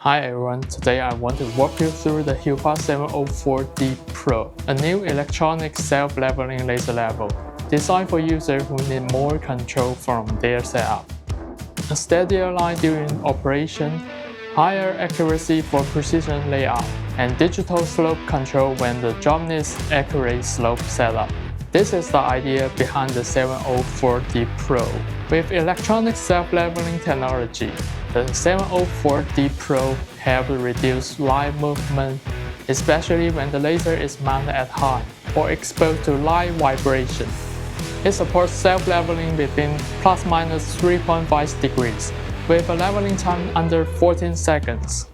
Hi everyone, today I want to walk you through the Huepar 704D Pro, a new electronic self-leveling laser level, designed for users who need more control from their setup. A steadier line during operation, higher accuracy for precision layout, and digital slope control when the job needs accurate slope setup. This is the idea behind the 704D Pro. With electronic self-leveling technology, the 704D Pro helps reduce line movement, especially when the laser is mounted at high or exposed to light vibration. It supports self-leveling within plus-minus 3.5 degrees, with a leveling time under 14 seconds,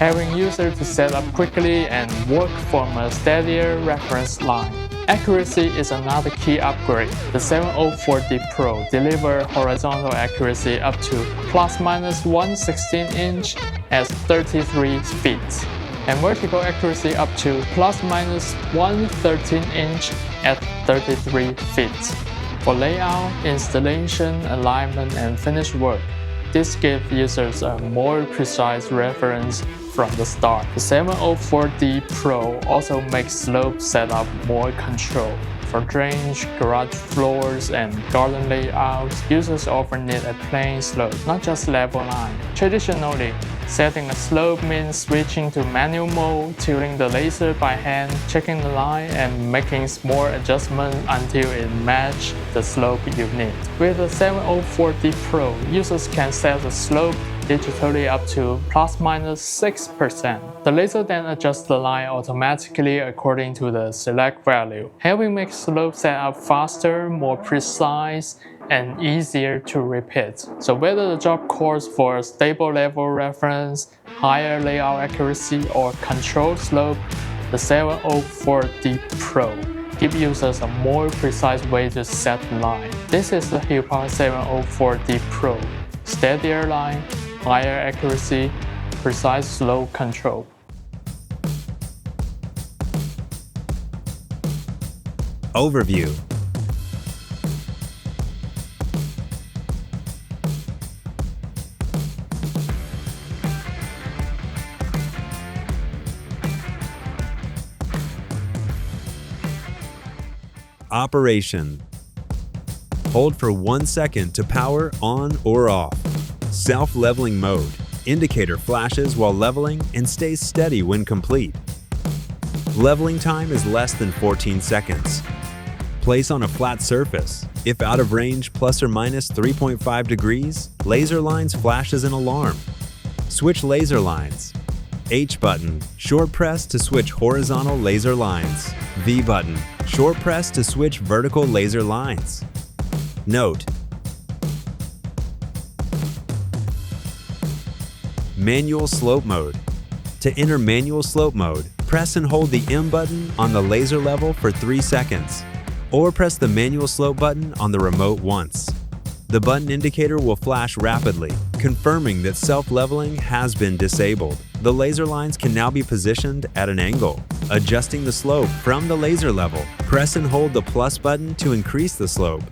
helping users to set up quickly and work from a steadier reference line. Accuracy is another key upgrade. The 704D Pro delivers horizontal accuracy up to plus-minus 1/16 inch at 33 feet, and vertical accuracy up to plus-minus 1/13 inch at 33 feet. For layout, installation, alignment, and finish work, this gives users a more precise reference from the start. The 704D Pro also makes slope setup more controlled. For drainage, garage floors, and garden layouts, users often need a plain slope, not just level line. Traditionally, setting a slope means switching to manual mode, tilting the laser by hand, checking the line, and making small adjustments until it matches the slope you need. With the 704D Pro, users can set the slope digitally up to plus-minus 6%. The laser then adjusts the line automatically according to the select value, helping make slope setup faster, more precise, and easier to repeat. So whether the job calls for a stable level reference, higher layout accuracy, or controlled slope, the 704D Pro gives users a more precise way to set the line. This is the Huepar 704D Pro. Steadier line, higher accuracy, precise slope control. Overview. Operation. Hold for 1 second to power on or off. Self-leveling mode. Indicator flashes while leveling and stays steady when complete. Leveling time is less than 14 seconds. Place on a flat surface. If out of range plus or minus 3.5 degrees, laser lines flashes an alarm. Switch laser lines. H button, short press to switch horizontal laser lines. V button, short press to switch vertical laser lines. Note: Manual slope mode. To enter manual slope mode, press and hold the M button on the laser level for 3 seconds, or press the manual slope button on the remote once. The button indicator will flash rapidly, confirming that self-leveling has been disabled. The laser lines can now be positioned at an angle. Adjusting the slope from the laser level, press and hold the plus button to increase the slope,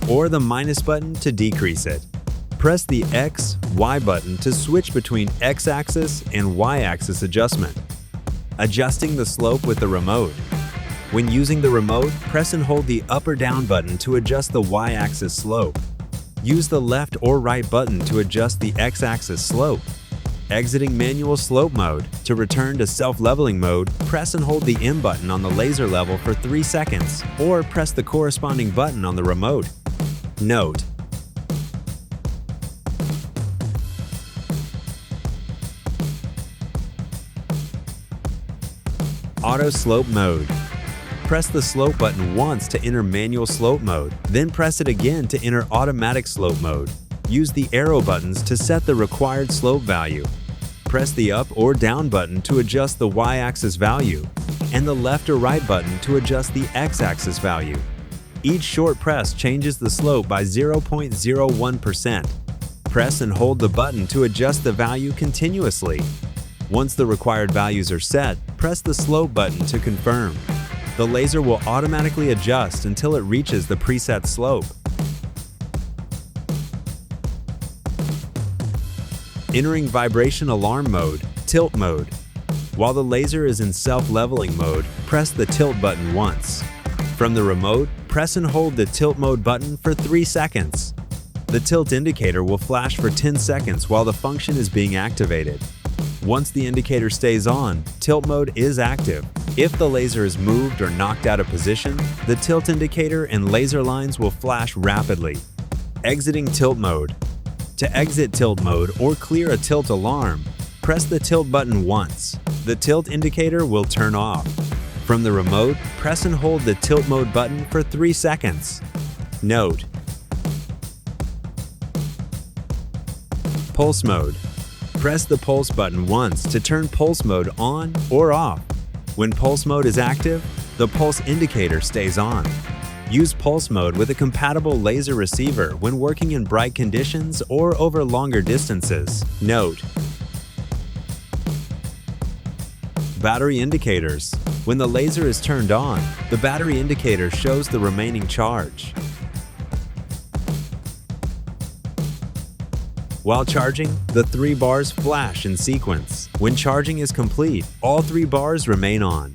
or the minus button to decrease it. Press the X, Y button to switch between X-axis and Y-axis adjustment. Adjusting the slope with the remote. When using the remote, press and hold the up or down button to adjust the Y-axis slope. Use the left or right button to adjust the X-axis slope. Exiting manual slope mode. To return to self-leveling mode, press and hold the M button on the laser level for 3 seconds, or press the corresponding button on the remote. Note: Auto slope mode. Press the slope button once to enter manual slope mode, then press it again to enter automatic slope mode. Use the arrow buttons to set the required slope value. Press the up or down button to adjust the Y-axis value, and the left or right button to adjust the X-axis value. Each short press changes the slope by 0.01%. Press and hold the button to adjust the value continuously. Once the required values are set, press the slope button to confirm. The laser will automatically adjust until it reaches the preset slope. Entering vibration alarm mode, Tilt mode. While the laser is in self-leveling mode, press the tilt button once. From the remote, press and hold the tilt mode button for 3 seconds. The tilt indicator will flash for 10 seconds while the function is being activated. Once the indicator stays on, tilt mode is active. If the laser is moved or knocked out of position, the tilt indicator and laser lines will flash rapidly. Exiting tilt mode. To exit tilt mode or clear a tilt alarm, press the tilt button once. The tilt indicator will turn off. From the remote, press and hold the tilt mode button for 3 seconds. Note: Pulse mode. Press the pulse button once to turn pulse mode on or off. When pulse mode is active, the pulse indicator stays on. Use pulse mode with a compatible laser receiver when working in bright conditions or over longer distances. Note: Battery indicators. When the laser is turned on, the battery indicator shows the remaining charge. While charging, the 3 bars flash in sequence. When charging is complete, all 3 bars remain on.